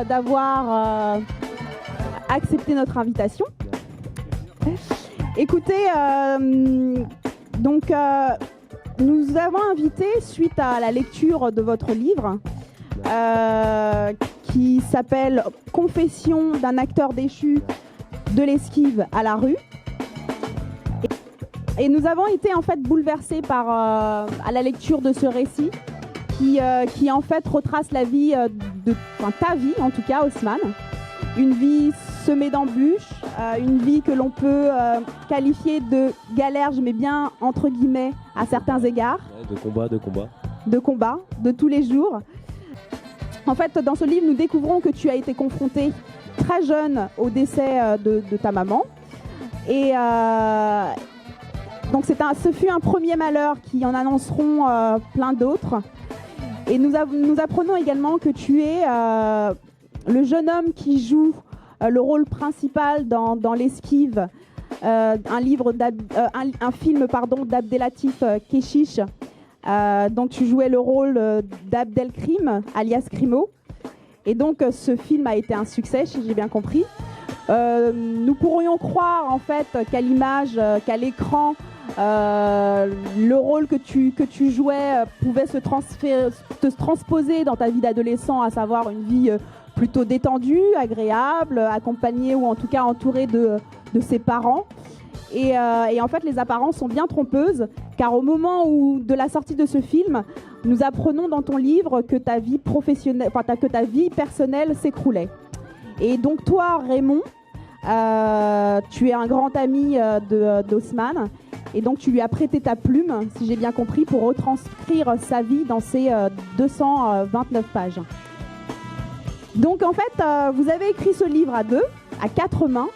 d'avoir accepté notre invitation. Écoutez, nous avons invité, suite à la lecture de votre livre, qui s'appelle « Confession d'un acteur déchu de l'esquive à la rue ». Et nous avons été en fait bouleversés à la lecture de ce récit qui en fait retrace la vie, ta vie en tout cas, Haussmann. Une vie semée d'embûches, une vie que l'on peut qualifier de galère, je mets bien entre guillemets à certains égards. De combat. De combat, de tous les jours. En fait, dans ce livre, nous découvrons que tu as été confronté très jeune au décès de ta maman. Et donc ce fut un premier malheur qui en annonceront plein d'autres. Et nous apprenons également que tu es le jeune homme qui joue le rôle principal dans l'esquive, un film d'Abdelatif Kechiche. Donc tu jouais le rôle d'Abdelkrim, alias Crimo. Et donc ce film a été un succès, si j'ai bien compris. Nous pourrions croire en fait qu'à l'image, qu'à l'écran, le rôle que tu jouais pouvait se transposer dans ta vie d'adolescent, à savoir une vie plutôt détendue, agréable, accompagnée ou en tout cas entourée de ses parents. Et en fait, les apparences sont bien trompeuses, car au moment de la sortie de ce film, nous apprenons dans ton livre que ta vie personnelle s'écroulait. Et donc toi, Raymond, tu es un grand ami d'Haussmann, et donc tu lui as prêté ta plume, si j'ai bien compris, pour retranscrire sa vie dans ces 229 pages. Donc en fait, vous avez écrit ce livre à deux, à quatre mains.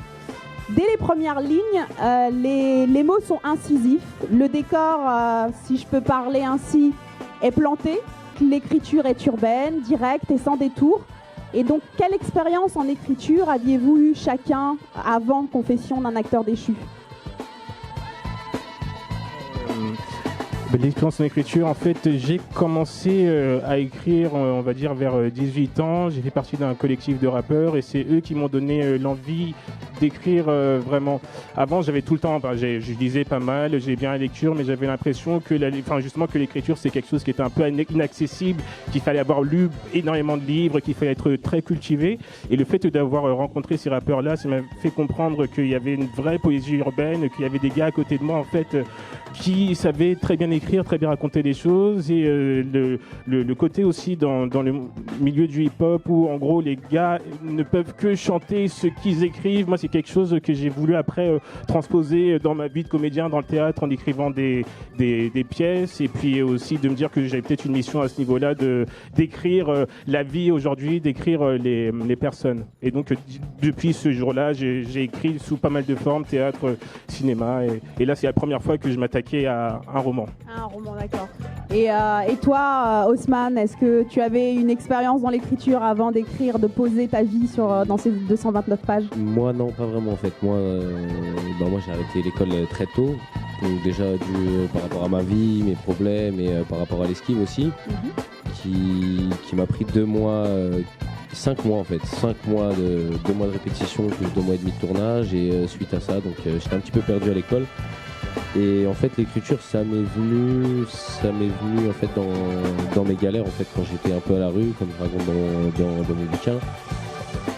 Dès les premières lignes, les mots sont incisifs. Le décor, si je peux parler ainsi, est planté. L'écriture est urbaine, directe et sans détour. Et donc, quelle expérience en écriture aviez-vous eu chacun avant Confession d'un acteur déchu ? L'expérience en écriture, en fait, j'ai commencé à écrire, on va dire, vers 18 ans. J'ai fait partie d'un collectif de rappeurs et c'est eux qui m'ont donné l'envie d'écrire vraiment. Avant, j'avais tout le temps, je lisais pas mal, j'ai bien la lecture, mais j'avais l'impression que justement que l'écriture, c'est quelque chose qui était un peu inaccessible, qu'il fallait avoir lu énormément de livres, qu'il fallait être très cultivé. Et le fait d'avoir rencontré ces rappeurs-là, ça m'a fait comprendre qu'il y avait une vraie poésie urbaine, qu'il y avait des gars à côté de moi, en fait, qui savaient très bien écrire, très bien raconter des choses, et le côté aussi dans le milieu du hip-hop où en gros les gars ne peuvent que chanter ce qu'ils écrivent. Moi, c'est quelque chose que j'ai voulu après transposer dans ma vie de comédien dans le théâtre en écrivant des pièces, et puis aussi de me dire que j'avais peut-être une mission à ce niveau-là d'écrire la vie aujourd'hui, d'écrire les personnes. Et donc depuis ce jour-là, j'ai écrit sous pas mal de formes, théâtre, cinéma, et là c'est la première fois que je m'attaquais à un roman. Un roman, d'accord. Et toi, Haussmann, est-ce que tu avais une expérience dans l'écriture avant d'écrire, de poser ta vie dans ces 229 pages ? Moi, non, pas vraiment en fait. Moi, j'ai arrêté l'école très tôt. Donc déjà par rapport à ma vie, mes problèmes et par rapport à l'esquive aussi, qui m'a pris 2 mois, 5 mois en fait, 5 mois de 2 mois de répétition plus 2 mois et demi de tournage, et suite à ça, donc j'étais un petit peu perdu à l'école. Et en fait, l'écriture, ça m'est venu en fait dans mes galères en fait, quand j'étais un peu à la rue, comme je raconte dans mes bouquins.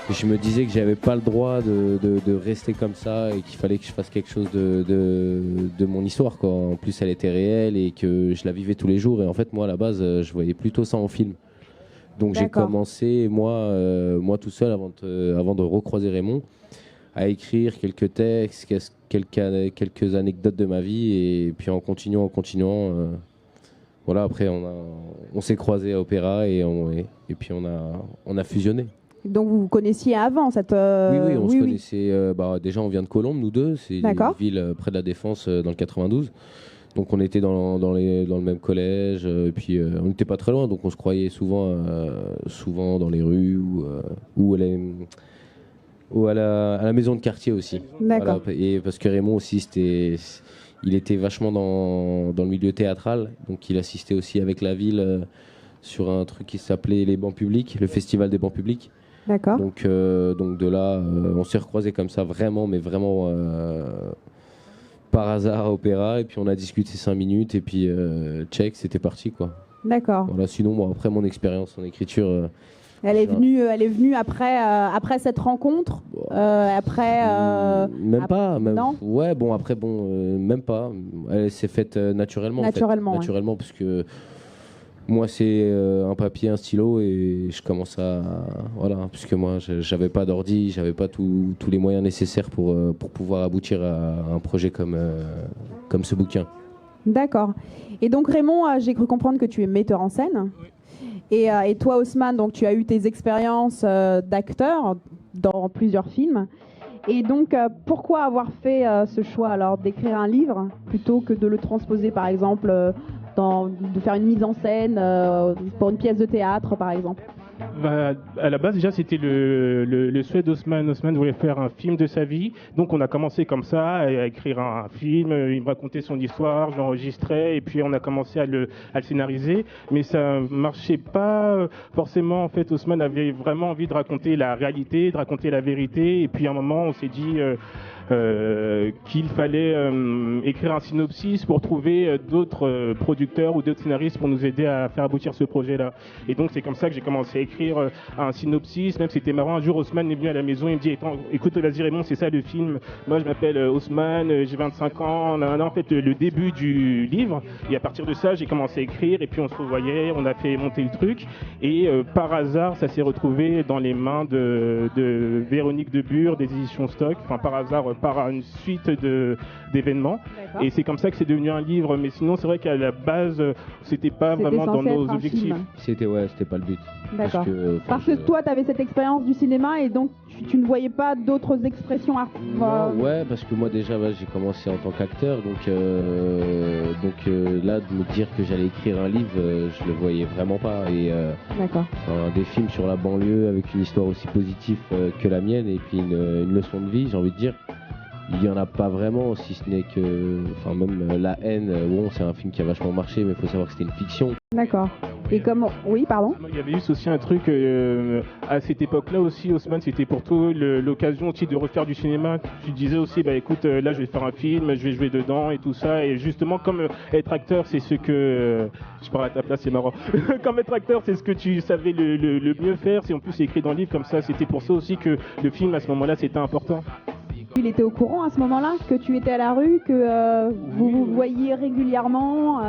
Et je me disais que j'avais pas le droit de rester comme ça et qu'il fallait que je fasse quelque chose de mon histoire, quoi. En plus, elle était réelle et que je la vivais tous les jours. Et en fait, moi, à la base, je voyais plutôt ça en film. Donc j'ai commencé, moi tout seul, avant de recroiser Raymond, à écrire quelques textes, quelques anecdotes de ma vie, et puis en continuant, voilà, après on s'est croisés à Opéra et puis on a fusionné. Donc vous vous connaissiez avant cette... Oui, on se connaissait. Déjà, on vient de Colombes, nous deux. C'est une ville près de la Défense, dans le 92. Donc on était dans le même collège, et puis on n'était pas très loin, donc on se croyait souvent dans les rues ou à la maison de quartier aussi. D'accord. Voilà. Et parce que Raymond aussi, il était vachement dans le milieu théâtral, donc il assistait aussi avec la ville sur un truc qui s'appelait les bancs publics, le festival des bancs publics. D'accord. Donc de là, on s'est recroisés comme ça, vraiment, mais vraiment par hasard à Opéra. Et puis on a discuté 5 minutes, et puis check, c'était parti, quoi. D'accord. Voilà, sinon, bon, après mon expérience en écriture. Elle est venue après cette rencontre. Même pas. Non. Ouais, bon, après, bon, même pas. Elle s'est faite naturellement. Naturellement, en fait. ouais. Naturellement, parce que moi, c'est un papier, un stylo, et je commence à. Voilà, puisque moi, j'avais pas d'ordi, j'avais pas tous les moyens nécessaires pour pouvoir aboutir à un projet comme ce bouquin. D'accord. Et donc Raymond, j'ai cru comprendre que tu es metteur en scène. Oui. Et toi, Haussmann, donc tu as eu tes expériences d'acteur dans plusieurs films. Et donc, pourquoi avoir fait ce choix alors d'écrire un livre plutôt que de le transposer, par exemple, de faire une mise en scène pour une pièce de théâtre, par exemple? À la base, déjà, c'était le souhait d'Haussmann. Haussmann voulait faire un film de sa vie. Donc, on a commencé comme ça, à écrire un film. Il me racontait son histoire, je l'enregistrais, et puis on a commencé à le scénariser. Mais ça marchait pas forcément. En fait, Haussmann avait vraiment envie de raconter la réalité, de raconter la vérité. Et puis, à un moment, on s'est dit qu'il fallait écrire un synopsis pour trouver d'autres producteurs ou d'autres scénaristes pour nous aider à faire aboutir ce projet-là. Et donc, c'est comme ça que j'ai commencé à écrire un synopsis. Même c'était marrant, un jour Haussmann est venu à la maison, il me dit écoute, vas-y Raymond, c'est ça le film, moi je m'appelle Haussmann, j'ai 25 ans, en fait le début du livre, et à partir de ça j'ai commencé à écrire, et puis on se revoyait, on a fait monter le truc, et par hasard ça s'est retrouvé dans les mains de Véronique Debure des éditions Stock, enfin par hasard, par une suite d'événements. D'accord. Et c'est comme ça que c'est devenu un livre, mais sinon c'est vrai qu'à la base c'était pas vraiment dans censé nos être un objectifs. film. C'était pas le but. D'accord. Parce que que toi, tu avais cette expérience du cinéma et donc tu ne voyais pas d'autres expressions artistiques. Ouais, parce que moi déjà j'ai commencé en tant qu'acteur, donc là de me dire que j'allais écrire un livre, je le voyais vraiment pas. Et D'accord. des films sur la banlieue avec une histoire aussi positive que la mienne, et puis une leçon de vie, j'ai envie de dire. Il n'y en a pas vraiment, si ce n'est que. Enfin, même La Haine, bon, c'est un film qui a vachement marché, mais il faut savoir que c'était une fiction. D'accord. Et comment. Oui, pardon. Il y avait eu aussi un truc à cette époque-là aussi, Haussmann, c'était pour toi l'occasion aussi de refaire du cinéma. Tu disais aussi, bah écoute, là je vais faire un film, je vais jouer dedans et tout ça. Et justement, comme être acteur, c'est ce que. Je parle à ta place, c'est marrant. Comme être acteur, c'est ce que tu savais le mieux faire. Si en plus c'est écrit dans le livre comme ça, c'était pour ça aussi que le film à ce moment-là c'était important. Il était au courant à ce moment-là que tu étais à la rue, que vous voyiez régulièrement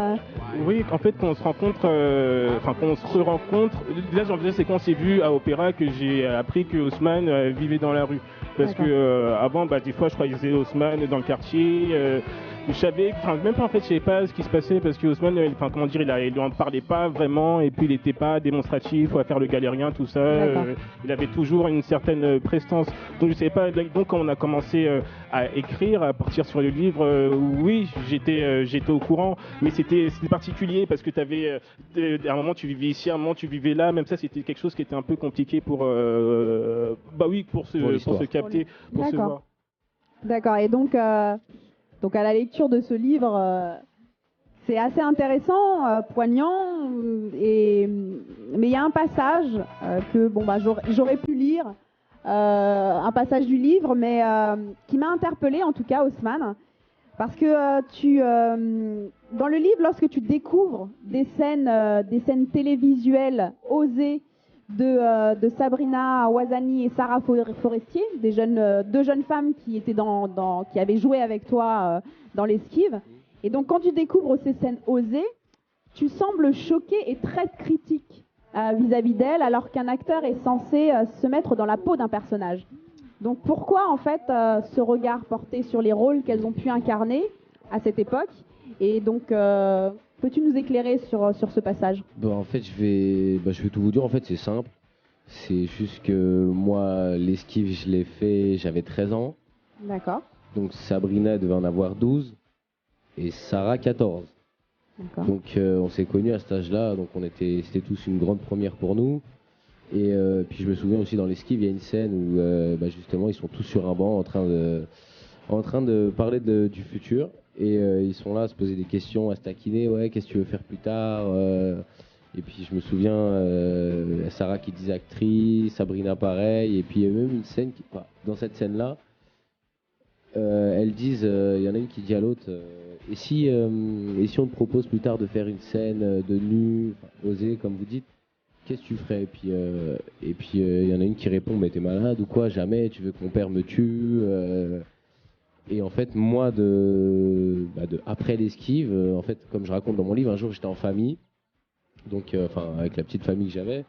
Oui, en fait, quand on se rencontre, quand on se re-rencontre, là j'en faisais, c'est quand on s'est vu à Opéra que j'ai appris que Haussmann vivait dans la rue. Parce que avant, des fois, je croisais Haussmann dans le quartier. Je savais, même pas en fait, je savais pas ce qui se passait parce que Haussmann, il en parlait pas vraiment, et puis il était pas démonstratif ou à faire le galérien, tout ça. Il avait toujours une certaine prestance. Donc je savais pas. Donc quand on a commencé à écrire, à partir sur le livre, oui, j'étais au courant, mais c'était particulier parce que t'avais, à un moment tu vivais ici, à un moment tu vivais là. Même ça, c'était quelque chose qui était un peu compliqué pour se capter, pour se voir. D'accord. Et donc à la lecture de ce livre, c'est assez intéressant, poignant, mais il y a un passage que j'aurais pu lire, un passage du livre, mais qui m'a interpellée en tout cas, Haussmann, parce que dans le livre, lorsque tu découvres des scènes télévisuelles osées de Sabrina Ouazani et Sarah Forestier, deux jeunes femmes qui étaient qui avaient joué avec toi dans l'esquive. Et donc quand tu découvres ces scènes osées, tu sembles choqué et très critique vis-à-vis d'elles, alors qu'un acteur est censé se mettre dans la peau d'un personnage. Donc pourquoi en fait ce regard porté sur les rôles qu'elles ont pu incarner à cette époque? Et donc peux-tu nous éclairer sur ce passage? En fait, je vais tout vous dire. En fait, c'est simple. C'est juste que moi, l'esquive, je l'ai fait, j'avais 13 ans. D'accord. Donc Sabrina devait en avoir 12 et Sarah 14. D'accord. Donc on s'est connus à cet âge-là, donc c'était tous une grande première pour nous. Et puis je me souviens aussi dans l'esquive, il y a une scène où justement ils sont tous sur un banc en train de parler du futur. Et ils sont là à se poser des questions, à se taquiner. Ouais, qu'est-ce que tu veux faire plus tard? Et puis je me souviens, Sarah qui disait actrice, Sabrina pareil, et puis il y a même une scène, dans cette scène-là, elles disent, il y en a une qui dit à l'autre, et si on te propose plus tard de faire une scène de nu, osée comme vous dites, qu'est-ce que tu ferais? Et puis il y en a une qui répond, mais t'es malade ou quoi? Jamais, tu veux que mon père me tue? Et en fait, moi, après l'esquive, en fait, comme je raconte dans mon livre, un jour j'étais en famille, donc avec la petite famille que j'avais,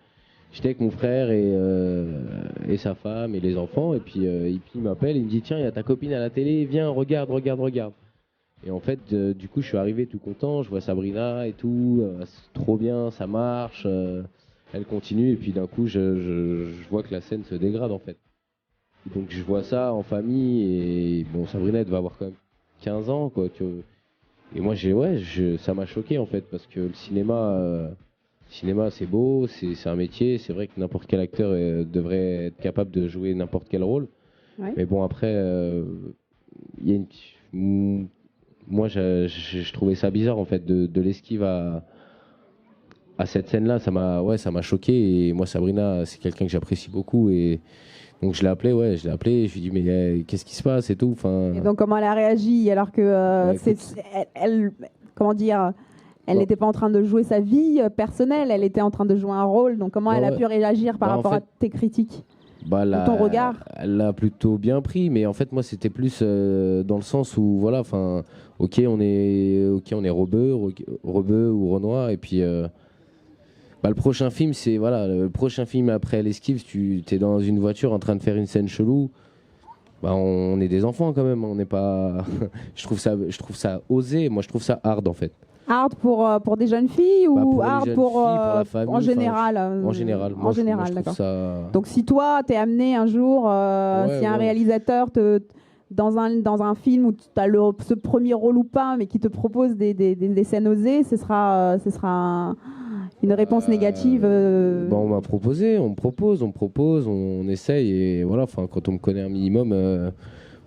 j'étais avec mon frère et sa femme et les enfants, et puis il m'appelle, il me dit tiens, il y a ta copine à la télé, viens, regarde. Et en fait, du coup, je suis arrivé tout content, je vois Sabrina et tout, c'est trop bien, ça marche, elle continue, et puis d'un coup, je vois que la scène se dégrade en fait. Donc je vois ça en famille, et bon, Sabrina, elle devait avoir quand même 15 ans, quoi. Et moi, ça m'a choqué en fait, parce que le cinéma, c'est beau, c'est un métier, c'est vrai que n'importe quel acteur devrait être capable de jouer n'importe quel rôle. Ouais. Mais bon, après, moi, je trouvais ça bizarre en fait, de l'esquive à cette scène-là, ça m'a choqué. Et moi, Sabrina, c'est quelqu'un que j'apprécie beaucoup, et donc je l'ai appelé, je lui ai dit mais qu'est-ce qui se passe et tout. Et donc comment elle a réagi alors que elle, comment dire, elle n'était pas en train de jouer sa vie personnelle, elle était en train de jouer un rôle. Donc comment elle a pu réagir par rapport à tes critiques? Ton regard? Elle l'a plutôt bien pris, mais en fait moi c'était plus dans le sens où voilà, enfin, ok on est rebeu ou Renoir, et puis le prochain film, le prochain film après l'esquive, tu es dans une voiture en train de faire une scène chelou. On est des enfants quand même, on n'est pas. je trouve ça osé. Moi, je trouve ça hard en fait. Hard pour des jeunes filles ou hard pour la famille, en général? En général. En général, d'accord. Ça... Donc si toi, t'es amené un jour, si un réalisateur dans un film où tu as ce premier rôle ou pas, mais qui te propose des scènes osées, ce sera une réponse négative. On m'a proposé, on me propose, on essaye, et voilà. Enfin, quand on me connaît un minimum,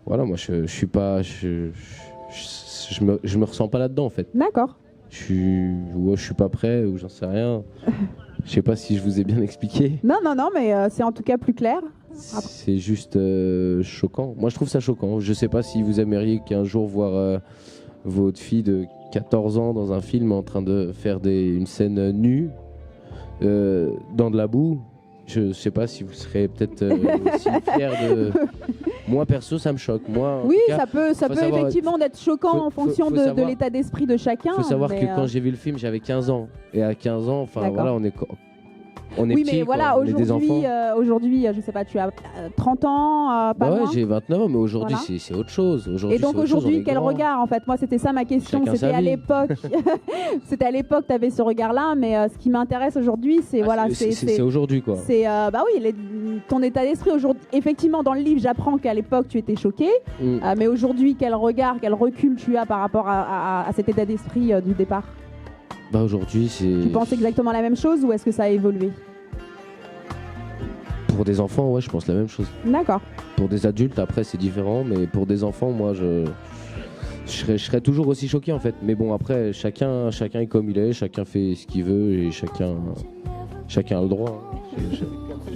voilà, moi je suis pas, je me ressens pas là-dedans en fait. D'accord. Je suis pas prêt, ou j'en sais rien. Je sais pas si je vous ai bien expliqué. Non, mais c'est en tout cas plus clair. C'est juste choquant. Moi, je trouve ça choquant. Je sais pas si vous aimeriez qu'un jour voir votre fille de 14 ans dans un film en train de faire une scène nue dans de la boue. Je sais pas si vous serez peut-être aussi fier de... Moi, perso, ça me choque. Moi, oui, cas, ça peut effectivement être choquant en fonction de l'état d'esprit de chacun. Il faut savoir que quand j'ai vu le film, j'avais 15 ans. Et à 15 ans, voilà, on est oui, petits, mais voilà, aujourd'hui, je sais pas, tu as 30 ans, pas loin. J'ai 29 ans, mais aujourd'hui, voilà. c'est autre chose. Et donc aujourd'hui, quel regard en fait? Moi, c'était ça ma question. C'était à l'époque. C'était à l'époque, tu avais ce regard-là, mais ce qui m'intéresse aujourd'hui, c'est c'est aujourd'hui quoi. C'est ton état d'esprit aujourd'hui. Effectivement, dans le livre, j'apprends qu'à l'époque, tu étais choqué, mais aujourd'hui, quel regard, quel recul tu as par rapport à cet état d'esprit du départ? Aujourd'hui, c'est... Tu penses exactement la même chose ou est-ce que ça a évolué? Pour des enfants, ouais, je pense la même chose. D'accord. Pour des adultes, après, c'est différent, mais pour des enfants, moi, je serais toujours aussi choqué, en fait. Mais bon, après, chacun est comme il est, chacun fait ce qu'il veut, et chacun a le droit.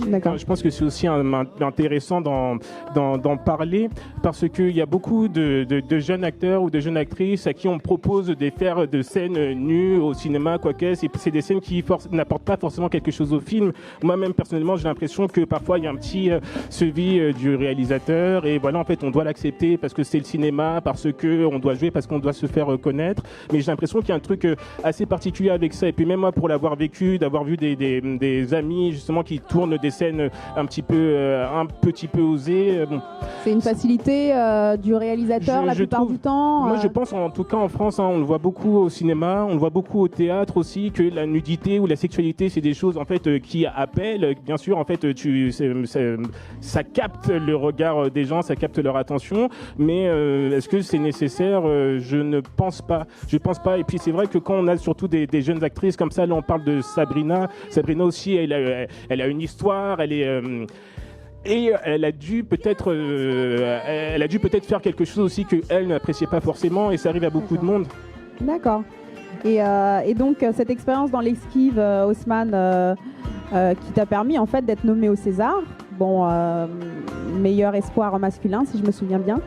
D'accord. Je pense que c'est aussi intéressant d'en parler, parce qu'il y a beaucoup de jeunes acteurs ou de jeunes actrices à qui on propose de faire de scènes nues au cinéma, quoi qu'est-ce, et c'est des scènes qui n'apportent pas forcément quelque chose au film. Moi-même, personnellement, j'ai l'impression que parfois il y a un petit suivi du réalisateur, et voilà, en fait, on doit l'accepter parce que c'est le cinéma, parce que on doit jouer, parce qu'on doit se faire connaître. Mais j'ai l'impression qu'il y a un truc assez particulier avec ça. Et puis même moi, pour l'avoir vécu, d'avoir vu des amis justement qui tournent des scènes un petit peu osées. Bon. C'est une facilité du réalisateur la plupart du temps. Moi, je pense, en tout cas en France, on le voit beaucoup au cinéma, on le voit beaucoup au théâtre aussi, que la nudité ou la sexualité, c'est des choses en fait qui appellent. Bien sûr, en fait, ça capte le regard des gens, ça capte leur attention. Mais est-ce que c'est nécessaire? Je ne pense pas. Je pense pas. Et puis c'est vrai que quand on a surtout des jeunes actrices comme ça, là on parle de Sabrina. Sabrina aussi, elle a une histoire. Et elle a dû peut-être faire quelque chose aussi qu'elle n'appréciait pas forcément, et ça arrive à beaucoup de monde. D'accord. Et donc cette expérience dans l'esquive, Haussmann, qui t'a permis en fait d'être nommé au César. Bon, meilleur espoir masculin, si je me souviens bien.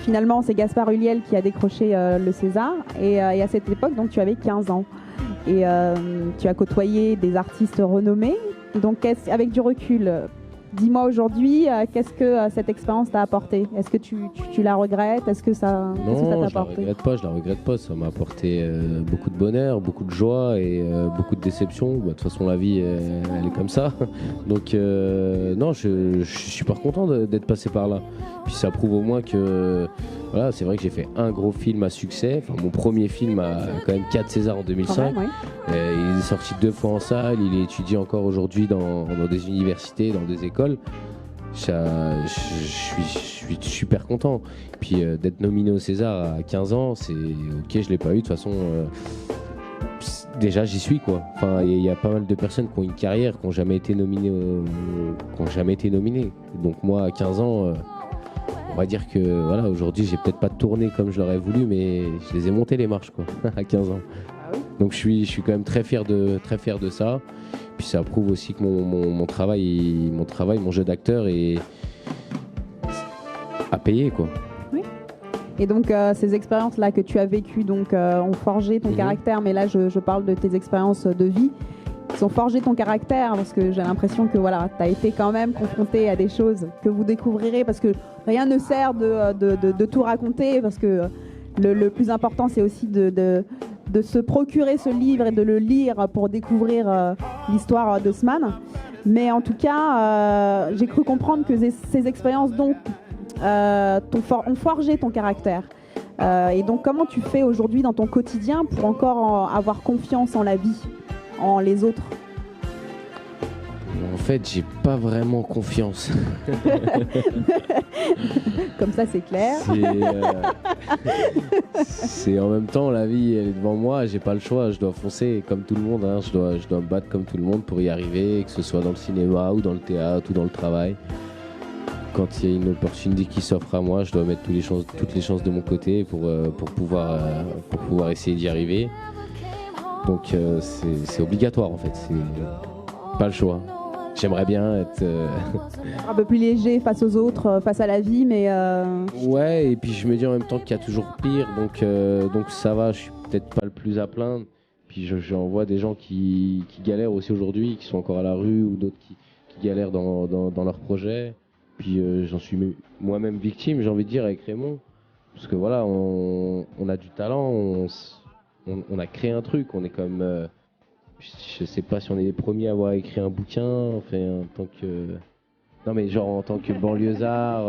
Finalement, c'est Gaspard Ulliel qui a décroché le César. Et à cette époque, donc, tu avais 15 ans. Et tu as côtoyé des artistes renommés. Donc, avec du recul, dis-moi aujourd'hui, qu'est-ce que cette expérience t'a apporté? Est-ce que tu la regrettes? Est-ce que ça t'a apporté? Je la regrette pas. Ça m'a apporté beaucoup de bonheur, beaucoup de joie et beaucoup de déception. De toute façon, la vie, elle est comme ça. Donc, non, je suis super content d'être passé par là. Puis ça prouve au moins que, voilà, c'est vrai que j'ai fait un gros film à succès. Enfin, mon premier film a quand même 4 Césars en 2005. Ouais. Il est sorti 2 fois en salle. Il est étudié encore aujourd'hui dans des universités, dans des écoles. Je suis super content. Puis d'être nominé au César à 15 ans, c'est ok, je l'ai pas eu. De toute façon, déjà j'y suis quoi. Enfin, il y a pas mal de personnes qui ont une carrière, qui n'ont jamais été nominées. Donc moi, à 15 ans, on va dire que voilà, aujourd'hui, j'ai peut-être pas tourné comme je l'aurais voulu, mais je les ai montés les marches quoi, à 15 ans. Donc je suis quand même très fier de ça. Puis ça prouve aussi que mon travail, mon jeu d'acteur a payé quoi. Oui. Et donc ces expériences-là que tu as vécues donc, ont forgé ton caractère, mais là je parle de tes expériences de vie, qui ont forgé ton caractère, parce que j'ai l'impression que voilà, tu as été quand même confronté à des choses que vous découvrirez, parce que rien ne sert de tout raconter, parce que le plus important c'est aussi de se procurer ce livre et de le lire pour découvrir l'histoire d'Haussmann. Mais en tout cas, j'ai cru comprendre que ces expériences donc, ont forgé ton caractère. Et donc, comment tu fais aujourd'hui dans ton quotidien pour encore avoir confiance en la vie, en les autres? En fait, j'ai pas vraiment confiance. Comme ça, c'est clair. C'est en même temps, la vie, elle est devant moi, j'ai pas le choix, je dois foncer comme tout le monde, hein. Je dois me battre comme tout le monde pour y arriver, que ce soit dans le cinéma ou dans le théâtre ou dans le travail. Quand il y a une opportunité qui s'offre à moi, je dois mettre toutes les chances de mon côté pour pouvoir essayer d'y arriver. Donc c'est obligatoire en fait, c'est pas le choix. J'aimerais bien être un peu plus léger face aux autres, face à la vie, mais ouais, et puis je me dis en même temps qu'il y a toujours pire, donc ça va, je suis peut-être pas le plus à plaindre. Puis j'en vois des gens qui galèrent aussi aujourd'hui, qui sont encore à la rue, ou d'autres qui galèrent dans leurs projets. Puis j'en suis moi-même victime, j'ai envie de dire, avec Raymond, parce que voilà, on a du talent, on a créé un truc, on est comme je sais pas si on est les premiers à avoir écrit un bouquin, enfin en tant que... Non mais genre en tant que banlieusard,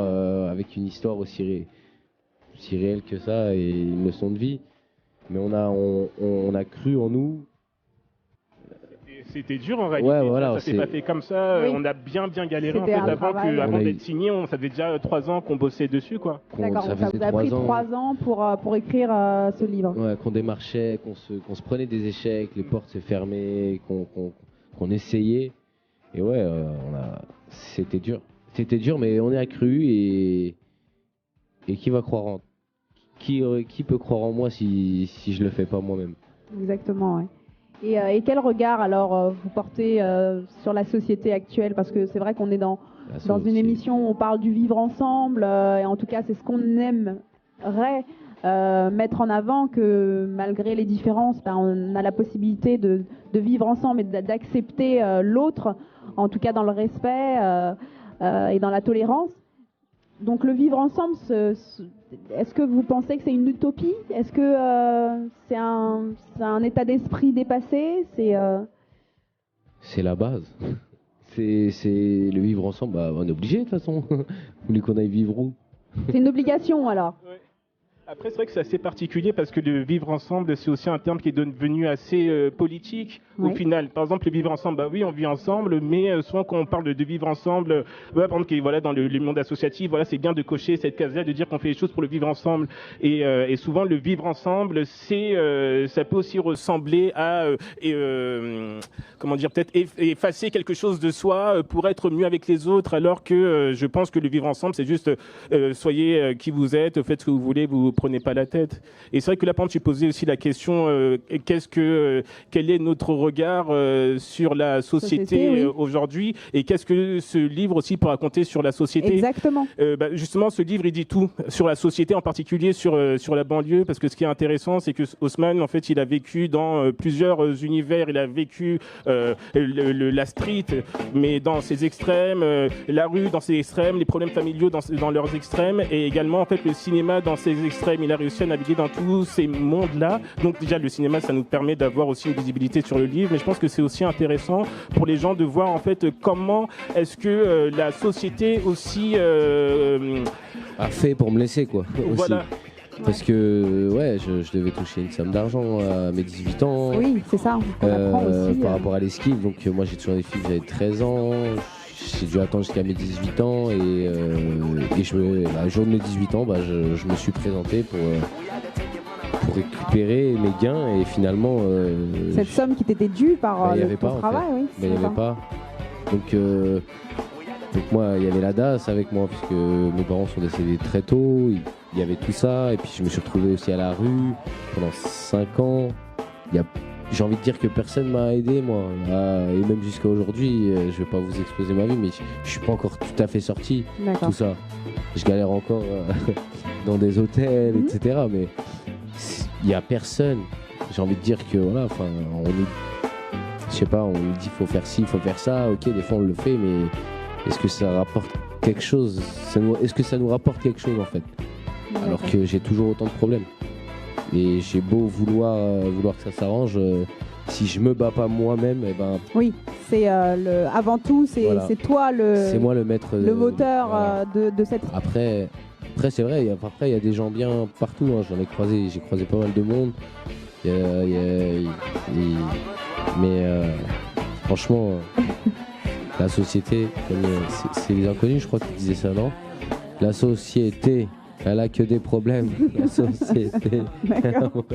avec une histoire aussi réelle que ça et une leçon de vie. Mais on a cru en nous. C'était dur en réalité, ouais, voilà, ça s'est pas fait comme ça, oui. On a bien galéré en fait avant d'être signé, ça faisait déjà 3 ans qu'on bossait dessus quoi. D'accord, ça vous a pris 3 ans pour écrire ce livre. Ouais, qu'on démarchait, qu'on se prenait des échecs, les portes se fermaient, qu'on essayait. Et ouais, c'était dur. C'était dur, mais on y a cru et qui va croire en... Qui peut croire en moi si je le fais pas moi-même? Exactement, ouais. Et quel regard alors vous portez sur la société actuelle? Parce que c'est vrai qu'on est dans une émission où on parle du vivre ensemble, et en tout cas c'est ce qu'on aimerait mettre en avant, que malgré les différences, on a la possibilité de vivre ensemble et d'accepter l'autre, en tout cas dans le respect et dans la tolérance. Donc le vivre ensemble, est-ce que vous pensez que c'est une utopie? Est-ce que c'est un état d'esprit dépassé? C'est la base. C'est le vivre ensemble. On est obligé de toute façon. Vous voulez qu'on aille vivre où? C'est une obligation alors. Ouais. Après, c'est vrai que c'est assez particulier parce que le vivre ensemble, c'est aussi un terme qui est devenu assez politique au final. Par exemple, le vivre ensemble, oui, on vit ensemble, mais souvent quand on parle de vivre ensemble, par exemple, voilà, dans le monde associatif, voilà, c'est bien de cocher cette case-là, de dire qu'on fait les choses pour le vivre ensemble. Et souvent, le vivre ensemble, ça peut aussi ressembler à, comment dire, peut-être effacer quelque chose de soi pour être mieux avec les autres, alors que je pense que le vivre ensemble, c'est juste soyez qui vous êtes, faites ce que vous voulez, vous prenez pas la tête. Et c'est vrai que là, par exemple, tu posais aussi la question quel est notre regard sur la société oui. aujourd'hui, et qu'est-ce que ce livre aussi peut raconter sur la société. Exactement. Justement, ce livre, il dit tout sur la société, en particulier sur la banlieue, parce que ce qui est intéressant, c'est que Haussmann, en fait, il a vécu dans plusieurs univers. Il a vécu la street, mais dans ses extrêmes, la rue dans ses extrêmes, les problèmes familiaux dans leurs extrêmes, et également en fait le cinéma dans ses extrêmes. Il a réussi à naviguer dans tous ces mondes-là. Donc déjà, le cinéma, ça nous permet d'avoir aussi une visibilité sur le livre, mais je pense que c'est aussi intéressant pour les gens de voir en fait comment est-ce que la société aussi a fait pour me laisser, quoi. Voilà. Parce que ouais, je devais toucher une somme d'argent à mes 18 ans. Oui, c'est ça. On apprend aussi, par rapport à l'esquive. Donc moi j'ai toujours des filles, j'avais 13 ans. J'ai dû attendre jusqu'à mes 18 ans et le jour de mes 18 ans, je me suis présenté pour récupérer mes gains, et finalement cette somme qui t'était due par ton travail, oui. Il n'y avait pas. Donc moi, il y avait la DAS avec moi, puisque mes parents sont décédés très tôt. Il y avait tout ça, et puis je me suis retrouvé aussi à la rue pendant 5 ans. J'ai envie de dire que personne m'a aidé, moi. Et même jusqu'à aujourd'hui, je vais pas vous exposer ma vie, mais je suis pas encore tout à fait sorti. D'accord. Tout ça. Je galère encore dans des hôtels, etc. Mais il y a personne. J'ai envie de dire que voilà, enfin, je sais pas, on nous dit faut faire ci, faut faire ça. Ok, des fois on le fait, mais est-ce que ça rapporte quelque chose? Est-ce que ça nous rapporte quelque chose en fait? Alors que j'ai toujours autant de problèmes. Et j'ai beau vouloir que ça s'arrange, si je me bats pas moi-même, et ben. Oui, c'est avant tout, c'est voilà. C'est toi c'est moi le maître, le moteur voilà. de cette. Après c'est vrai, il y a des gens bien partout. Hein. J'ai croisé pas mal de monde. Mais franchement, la société, c'est les inconnus, je crois qu'ils disaient ça, non? La société, elle a que des problèmes. La société. D'accord.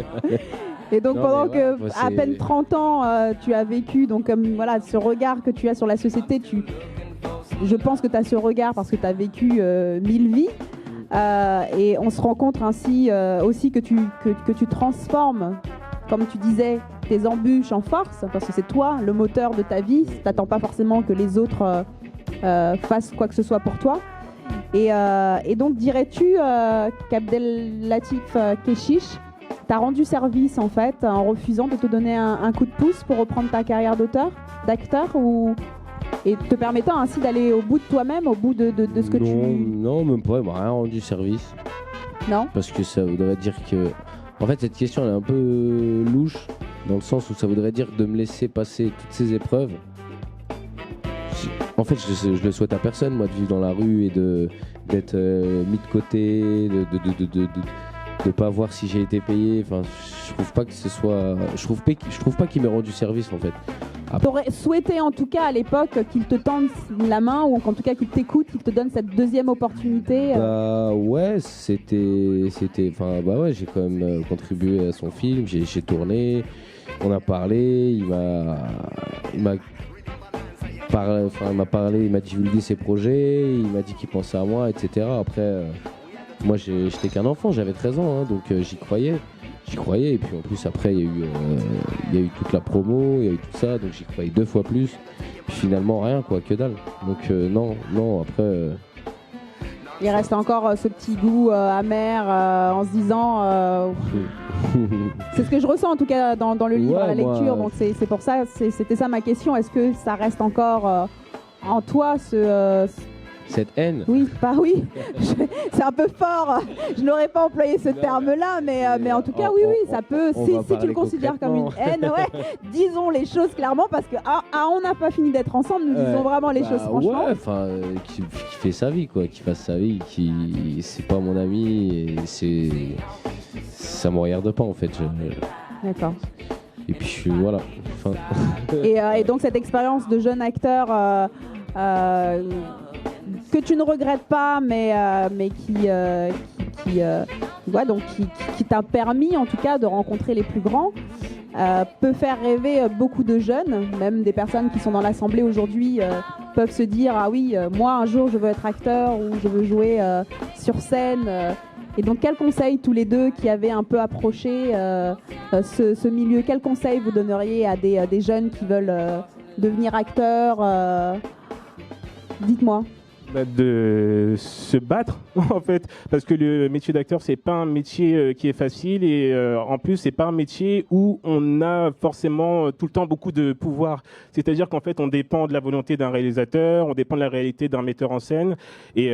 Et donc pendant que à peine 30 ans, tu as vécu, donc comme voilà, ce regard que tu as sur la société, je pense que tu as ce regard parce que tu as vécu 1000 vies. Et on se rend compte ainsi aussi que tu transformes, comme tu disais, tes embûches en force, parce que c'est toi le moteur de ta vie. Tu n'attends pas forcément que les autres fassent quoi que ce soit pour toi. Et donc dirais-tu qu'Abdellatif Kechiche t'a rendu service en fait en refusant de te donner un coup de pouce pour reprendre ta carrière d'acteur, et te permettant ainsi d'aller au bout de toi-même, au bout de ce que tu... Non, même pas, il m'a rien rendu service. Non. Parce que ça voudrait dire que... En fait, cette question elle est un peu louche, dans le sens où ça voudrait dire de me laisser passer toutes ces épreuves. En fait, je le souhaite à personne, moi, de vivre dans la rue et d'être mis de côté, de pas voir si j'ai été payé. Enfin, je trouve pas que ce soit... Je trouve pas qu'il m'ait rendu service, en fait. T'aurais souhaité en tout cas à l'époque qu'il te tende la main, ou en tout cas qu'il t'écoute, qu'il te donne cette deuxième opportunité. Bah ouais, enfin bah ouais, j'ai quand même contribué à son film, j'ai tourné, on a parlé, il m'a parlé, il m'a divulgué ses projets, il m'a dit qu'il pensait à moi, etc. Après, moi j'étais qu'un enfant, j'avais 13 ans, hein, donc j'y croyais. Et puis en plus après il y a eu toute la promo, il y a eu tout ça, donc j'y croyais 2 fois plus. Puis finalement rien, quoi, que dalle. Donc non, après... Il reste encore ce petit goût amer en se disant... c'est ce que je ressens en tout cas dans le livre, à la lecture, donc c'est pour ça, c'était ça ma question. Est-ce que ça reste encore en toi cette haine? Oui, c'est un peu fort. Je n'aurais pas employé ce terme-là, mais en tout cas, oui, ça peut. Si tu le considères comme une haine, ouais, disons les choses clairement, parce que on n'a pas fini d'être ensemble. Nous disons vraiment les choses franchement. Ouais, enfin, qui fait sa vie, quoi, qui fasse sa vie, c'est pas mon ami, et ça me regarde pas en fait. D'accord. Et puis voilà. Enfin... et donc cette expérience de jeune acteur. Que tu ne regrettes pas, mais qui t'a permis en tout cas de rencontrer les plus grands, peut faire rêver beaucoup de jeunes, même des personnes qui sont dans l'Assemblée aujourd'hui peuvent se dire ah oui, moi un jour je veux être acteur ou je veux jouer sur scène. Et donc, quel conseil, tous les deux qui avaient un peu approché ce milieu, quel conseil vous donneriez à des jeunes qui veulent devenir acteurs Dites-moi. De se battre en fait, parce que le métier d'acteur c'est pas un métier qui est facile et en plus c'est pas un métier où on a forcément tout le temps beaucoup de pouvoir, c'est-à-dire qu'en fait on dépend de la volonté d'un réalisateur, on dépend de la réalité d'un metteur en scène et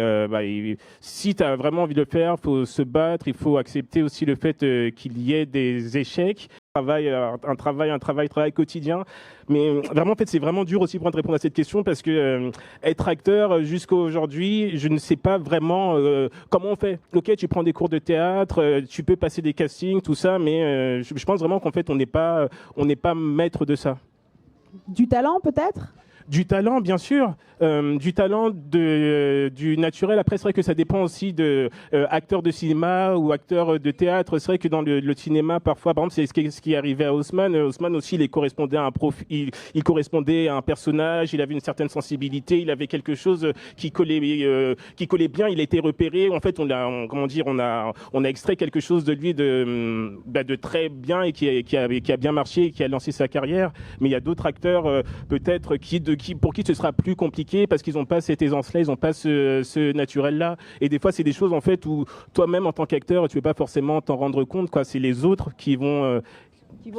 si tu as vraiment envie de le faire, faut se battre, il faut accepter aussi le fait qu'il y ait des échecs, un travail quotidien. Mais vraiment, en fait, c'est vraiment dur aussi pour répondre à cette question parce que être acteur jusqu'à aujourd'hui, je ne sais pas vraiment comment on fait. Ok, tu prends des cours de théâtre, tu peux passer des castings, tout ça, mais je pense vraiment qu'en fait, on n'est pas maître de ça. Du talent, peut-être ? Du talent, bien sûr. Du talent, du naturel. Après, c'est vrai que ça dépend aussi de acteurs de cinéma ou acteurs de théâtre. C'est vrai que dans le cinéma, parfois, par exemple, c'est ce qui est arrivé à Haussmann. Haussmann aussi, il correspondait à il correspondait à un personnage. Il avait une certaine sensibilité. Il avait quelque chose qui collait bien. Il a été repéré. En fait, on a extrait quelque chose de lui de très bien et qui a bien marché et qui a lancé sa carrière. Mais il y a d'autres acteurs, peut-être, pour qui ce sera plus compliqué parce qu'ils n'ont pas cette aisance-là, ils n'ont pas ce naturel-là. Et des fois, c'est des choses en fait où toi-même, en tant qu'acteur, tu ne peux pas forcément t'en rendre compte, quoi. C'est les autres qui vont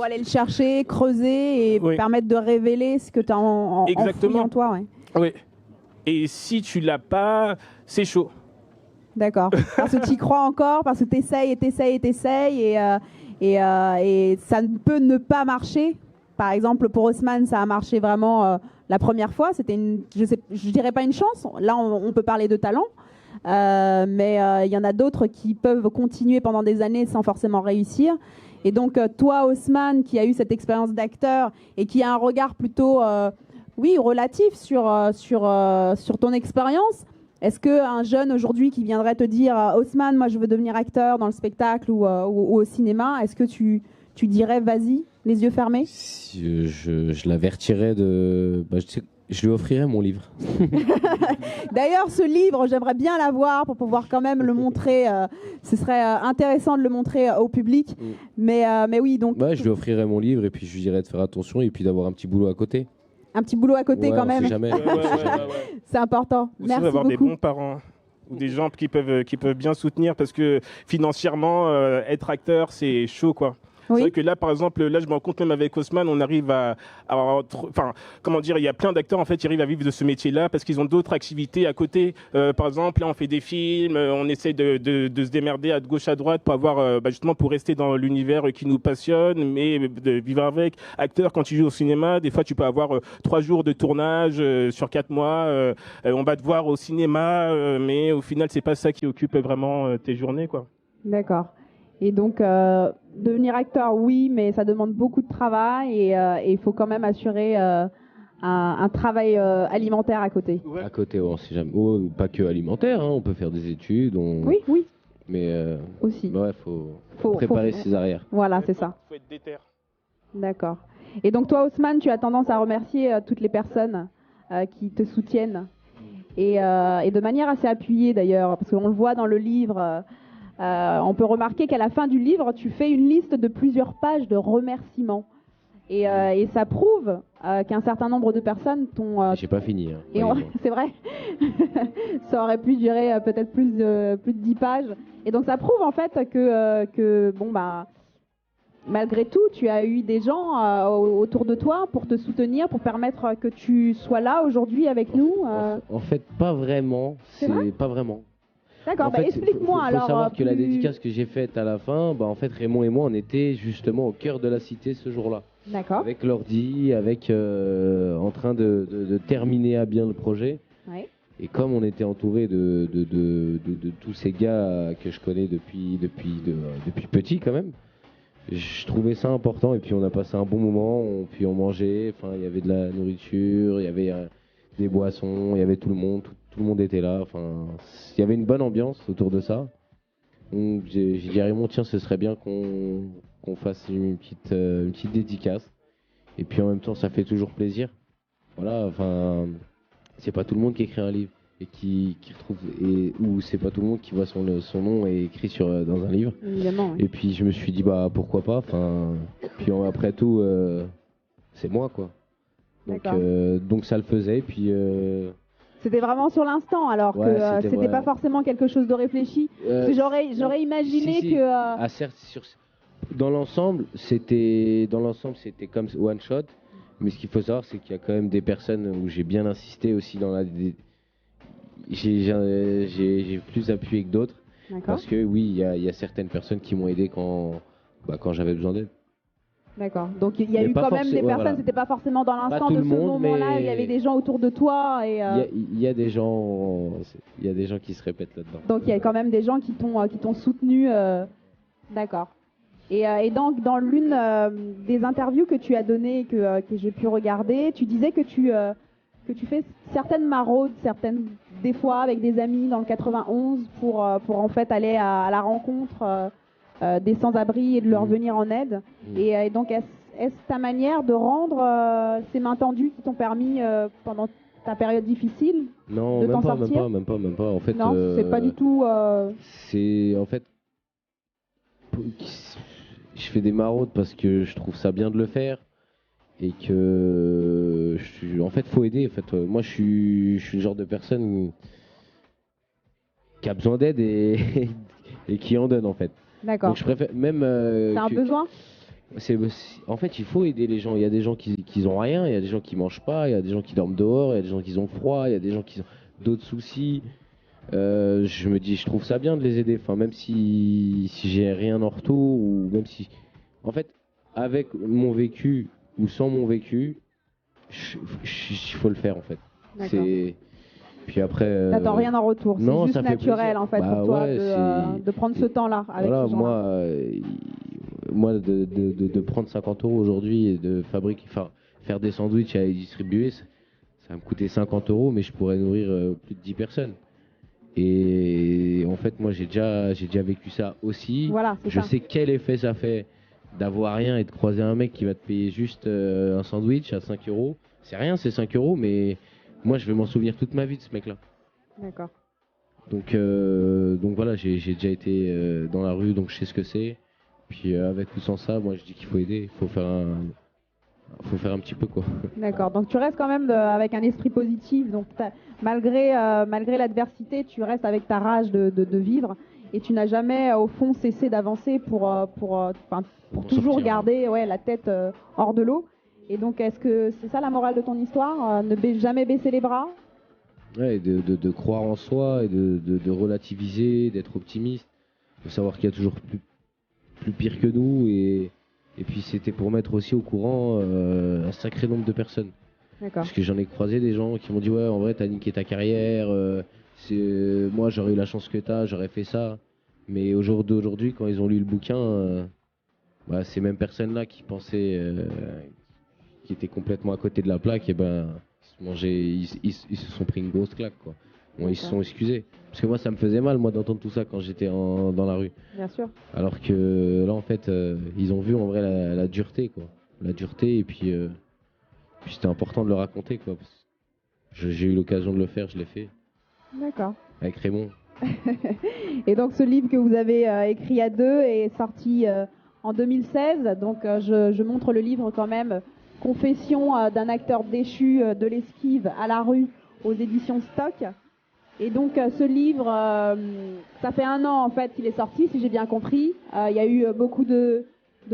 aller le chercher, creuser et permettre de révéler ce que tu as enfoui en toi. Ouais. Oui. Et si tu l'as pas, c'est chaud. D'accord. Parce que tu y crois encore, parce que tu essayes et ça ne peut ne pas marcher. Par exemple, pour Haussmann, ça a marché vraiment la première fois. C'était je dirais pas une chance. Là, on peut parler de talent. Mais il y en a d'autres qui peuvent continuer pendant des années sans forcément réussir. Et donc, toi, Haussmann, qui a eu cette expérience d'acteur et qui a un regard plutôt, relatif sur ton expérience, est-ce qu'un jeune aujourd'hui qui viendrait te dire « Haussmann, moi, je veux devenir acteur dans le spectacle ou au cinéma », est-ce que tu dirais « vas-y » les yeux fermés? Je l'avertirais je lui offrirais mon livre. D'ailleurs, ce livre, j'aimerais bien l'avoir pour pouvoir quand même le montrer. Ce serait intéressant de le montrer au public. Mais oui, donc... je lui offrirais mon livre et puis je lui dirais de faire attention et puis d'avoir un petit boulot à côté. Un petit boulot à côté quand même. On sait jamais. C'est important. Aussi Merci d'avoir beaucoup. des bons parents. Ou des gens qui peuvent bien soutenir parce que financièrement, être acteur, c'est chaud, quoi. Oui. C'est vrai que là, par exemple, je me rends compte même avec Haussmann, on arrive il y a plein d'acteurs en fait, qui arrivent à vivre de ce métier-là parce qu'ils ont d'autres activités à côté. Par exemple, là, on fait des films, on essaie de se démerder à gauche à droite pour avoir, justement, pour rester dans l'univers qui nous passionne, mais de vivre avec. Acteur, quand tu joues au cinéma, des fois, tu peux avoir 3 jours de tournage sur 4 mois. On va te voir au cinéma, mais au final, c'est pas ça qui occupe vraiment tes journées, quoi. D'accord. Et donc, devenir acteur, oui, mais ça demande beaucoup de travail et il faut quand même assurer un travail alimentaire à côté. Ouais. À côté, on sait jamais. Pas que alimentaire, hein, on peut faire des études. Oui. Mais aussi. Faut préparer ses arrières. Voilà, c'est ça. Faut être déter. D'accord. Et donc toi, Haussmann, tu as tendance à remercier toutes les personnes qui te soutiennent et de manière assez appuyée d'ailleurs, parce qu'on le voit dans le livre. On peut remarquer qu'à la fin du livre, tu fais une liste de plusieurs pages de remerciements. Et ça prouve qu'un certain nombre de personnes t'ont... J'ai pas fini. C'est vrai. Ça aurait pu durer peut-être plus de 10 pages. Et donc ça prouve en fait que malgré tout, tu as eu des gens autour de toi pour te soutenir, pour permettre que tu sois là aujourd'hui avec nous. En fait, pas vraiment. Pas vraiment. D'accord, explique-moi alors. Il faut savoir que la dédicace que j'ai faite à la fin, en fait, Raymond et moi, on était justement au cœur de la cité ce jour-là. D'accord. Avec l'ordi, en train de terminer à bien le projet. Ouais. Et comme on était entouré de tous ces gars que je connais depuis petit quand même, je trouvais ça important. Et puis on a passé un bon moment, puis on mangeait, il y avait de la nourriture, il y avait des boissons, il y avait tout le monde. Tout le monde était là, il y avait une bonne ambiance autour de ça. Donc j'ai dit à Raymond, tiens, ce serait bien qu'on fasse une petite dédicace. Et puis en même temps, ça fait toujours plaisir. Voilà, c'est pas tout le monde qui écrit un livre. et qui retrouve, et où c'est pas tout le monde qui voit son nom écrit dans un livre. Évidemment. Oui. Et puis je me suis dit bah pourquoi pas. Enfin, puis après tout, c'est moi quoi. Donc ça le faisait. Puis c'était vraiment sur l'instant, alors ouais, que c'était pas forcément quelque chose de réfléchi. Parce que j'aurais imaginé si. que. Ah, certes, dans l'ensemble, c'était comme one shot. Mais ce qu'il faut savoir, c'est qu'il y a quand même des personnes où j'ai bien insisté aussi j'ai plus appuyé que d'autres. Parce que oui, il y a certaines personnes qui m'ont aidé quand j'avais besoin d'aide. D'accord. Donc il y a eu quand même des personnes, voilà. c'était pas forcément dans l'instant de ce moment-là, mais il y avait des gens autour de toi. Il y a des gens qui se répètent là-dedans. Donc il y a quand même des gens qui t'ont soutenu. D'accord. Et donc dans l'une des interviews que tu as données, que j'ai pu regarder, tu disais que tu fais certaines maraudes, des fois avec des amis dans le 91 pour en fait aller à la rencontre des sans-abri et de leur venir en aide. Et donc est-ce ta manière de rendre ces mains tendues qui t'ont permis pendant ta période difficile non, de t'en sortir? même pas. En fait, non, c'est pas du tout. C'est en fait, je fais des maraudes parce que je trouve ça bien de le faire et que en fait faut aider. En fait, moi je suis le genre de personne qui a besoin d'aide et qui en donne en fait. D'accord. Donc je préfère même. C'est un besoin. En fait, il faut aider les gens. Il y a des gens qui ont rien, il y a des gens qui mangent pas, il y a des gens qui dorment dehors, il y a des gens qui ont froid, il y a des gens qui ont d'autres soucis. Je me dis, je trouve ça bien de les aider. Enfin, même si j'ai rien en retour ou même si, en fait, avec mon vécu ou sans mon vécu, il faut le faire en fait. C'est puis après. T'attends rien en retour. C'est juste ça naturel en fait pour toi de prendre ce temps-là avec voilà, ces gens-là. Moi, de prendre 50 € aujourd'hui et de faire des sandwichs à les distribuer, ça va me coûter 50 €, mais je pourrais nourrir plus de 10 personnes. Et en fait, moi, j'ai déjà vécu ça aussi. Voilà, je sais quel effet ça fait d'avoir rien et de croiser un mec qui va te payer juste un sandwich à 5 €. C'est rien, c'est 5 €, mais moi, je vais m'en souvenir toute ma vie de ce mec-là. D'accord. Donc voilà, j'ai déjà été dans la rue, donc je sais ce que c'est. Puis avec ou sans ça, moi je dis qu'il faut aider, il faut faire un petit peu quoi. D'accord, donc tu restes quand même avec un esprit positif, donc malgré l'adversité, tu restes avec ta rage de vivre et tu n'as jamais au fond cessé d'avancer pour toujours sortir, garder la tête hors de l'eau. Et donc est-ce que c'est ça la morale de ton histoire, jamais baisser les bras? Ouais, de croire en soi et de relativiser, d'être optimiste, de savoir qu'il y a toujours plus pire que nous et puis c'était pour mettre aussi au courant un sacré nombre de personnes. D'accord. Parce que j'en ai croisé des gens qui m'ont dit ouais en vrai t'as niqué ta carrière, moi j'aurais eu la chance que j'aurais fait ça, mais au jour d'aujourd'hui quand ils ont lu le bouquin, ces mêmes personnes là qui pensaient qui étaient complètement à côté de la plaque, et ils se sont pris une grosse claque quoi. Bon, ils se sont excusés. Parce que moi, ça me faisait mal, moi, d'entendre tout ça quand j'étais dans la rue. Bien sûr. Alors que là, en fait, ils ont vu en vrai la dureté, quoi. La dureté, et puis c'était important de le raconter, quoi. J'ai eu l'occasion de le faire, je l'ai fait. D'accord. Avec Raymond. Et donc, ce livre que vous avez écrit à deux est sorti en 2016. Donc, je montre le livre quand même. Confession d'un acteur déchu de l'esquive à la rue aux éditions Stock. Et donc ce livre, ça fait 1 an en fait qu'il est sorti, si j'ai bien compris. Il y a eu beaucoup de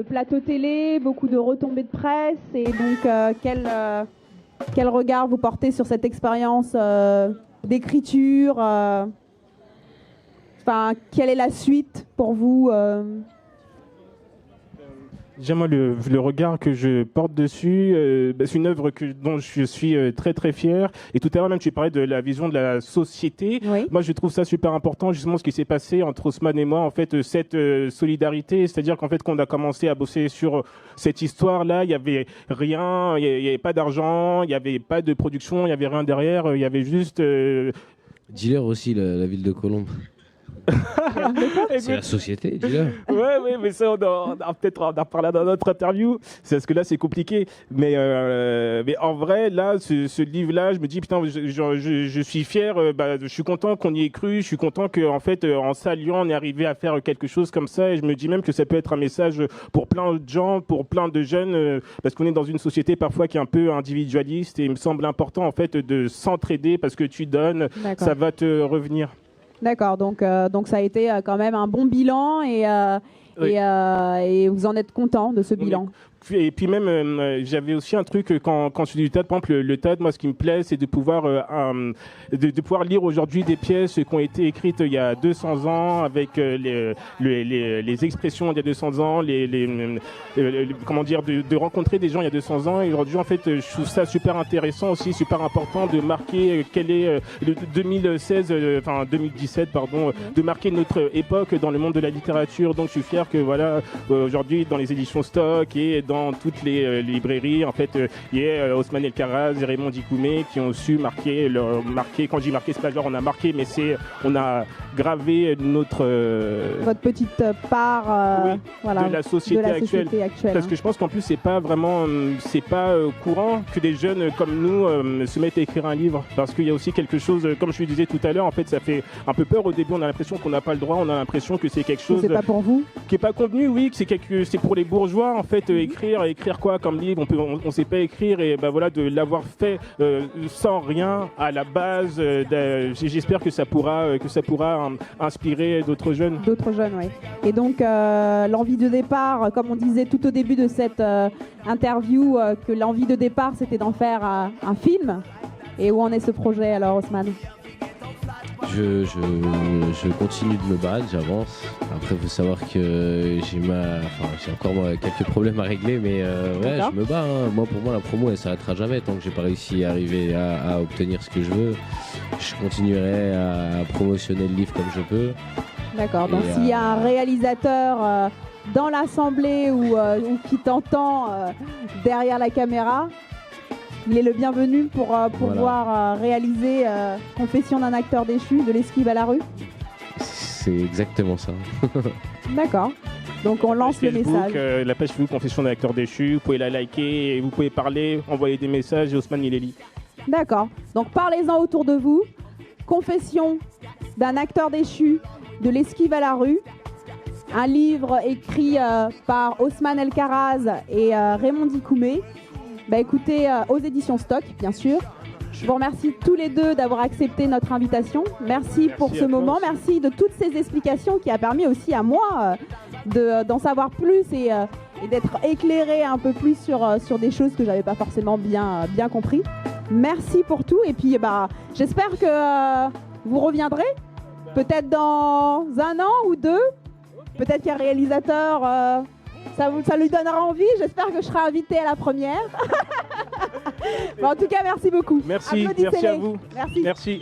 plateaux télé, beaucoup de retombées de presse. Et donc quel regard vous portez sur cette expérience d'écriture quelle est la suite pour vous Déjà, moi, le regard que je porte dessus, c'est une œuvre dont je suis très très fier. Et tout à l'heure même, tu parlais de la vision de la société. Oui. Moi, je trouve ça super important, justement, ce qui s'est passé entre Haussmann et moi, en fait, cette solidarité. C'est-à-dire qu'en fait, quand on a commencé à bosser sur cette histoire-là, il y avait rien, il y avait pas d'argent, il y avait pas de production, il y avait rien derrière, il y avait juste. Dealer aussi, la ville de Colombes. C'est la société, dis-le. Ouais, mais ça, on a peut-être en reparler dans notre interview. C'est parce que là, c'est compliqué. Mais en vrai, là, ce livre-là, je me dis, putain, je suis fier. Je suis content qu'on y ait cru. Je suis content qu'en fait, en s'alliant, on est arrivé à faire quelque chose comme ça. Et je me dis même que ça peut être un message pour plein de gens, pour plein de jeunes, parce qu'on est dans une société parfois qui est un peu individualiste. Et il me semble important, en fait, de s'entraider parce que tu donnes, ça va te revenir. D'accord, donc ça a été quand même un bon bilan Oui. et vous en êtes content de ce bilan. Et puis même, j'avais aussi un truc quand je suis du théâtre, par exemple, le théâtre, moi, ce qui me plaît, c'est de pouvoir pouvoir lire aujourd'hui des pièces qui ont été écrites il y a 200 ans, avec les expressions d'il y a 200 ans, comment dire, de rencontrer des gens il y a 200 ans. Et aujourd'hui, en fait, je trouve ça super intéressant aussi, super important de marquer quel est 2017, pardon, de marquer notre époque dans le monde de la littérature. Donc, je suis fier que voilà, aujourd'hui, dans les éditions Stock et dans toutes les librairies, en fait, il y a Ousmane El Karaz et Raymond Dikoumé qui ont su marquer, quand j'ai marqué, c'est pas genre on a marqué, mais on a gravé votre petite part de la société actuelle. Parce que je pense qu'en plus, c'est pas courant que des jeunes comme nous se mettent à écrire un livre. Parce qu'il y a aussi quelque chose, comme je le disais tout à l'heure, en fait, ça fait un peu peur au début. On a l'impression qu'on n'a pas le droit, on a l'impression que c'est quelque chose. C'est pas pour vous. Qui est pas convenu, oui, que c'est pour les bourgeois, en fait, écrire quoi comme livre, on sait pas écrire, et voilà, de l'avoir fait sans rien à la base, j'espère que ça pourra inspirer d'autres jeunes. D'autres jeunes, oui. Et donc l'envie de départ, comme on disait tout au début de cette interview, que l'envie de départ c'était d'en faire un film. Et où en est ce projet alors, Ousmane ? Je continue de me battre, j'avance. Après, il faut savoir que j'ai encore quelques problèmes à régler, mais je me bats. Hein. Moi, pour moi, la promo, elle s'arrêtera jamais tant que j'ai pas réussi à arriver à obtenir ce que je veux. Je continuerai à promotionner le livre comme je peux. D'accord. Donc, s'il y a un réalisateur dans l'assemblée ou qui t'entend derrière la caméra, il est le bienvenu pour pouvoir réaliser Confession d'un acteur déchu, de l'esquive à la rue. C'est exactement ça. D'accord. Donc on lance le message. La page Facebook Confession d'un acteur déchu, vous pouvez la liker, et vous pouvez parler, envoyer des messages et Ousmane il les lit. D'accord. Donc parlez-en autour de vous. Confession d'un acteur déchu, de l'esquive à la rue. Un livre écrit par Ousmane El Karaz et Raymond Dikoumé. Écoutez, aux éditions Stock, bien sûr. Je vous remercie tous les deux d'avoir accepté notre invitation. Merci pour ce moment. Merci de toutes ces explications qui a permis aussi à moi d'en savoir plus et d'être éclairé un peu plus sur des choses que je n'avais pas forcément bien compris. Merci pour tout. Et puis, j'espère que vous reviendrez. Peut-être dans 1 an ou 2. Peut-être qu'un réalisateur... Ça lui donnera envie. J'espère que je serai invitée à la première. En tout cas, merci beaucoup. Merci à vous. Merci. Merci.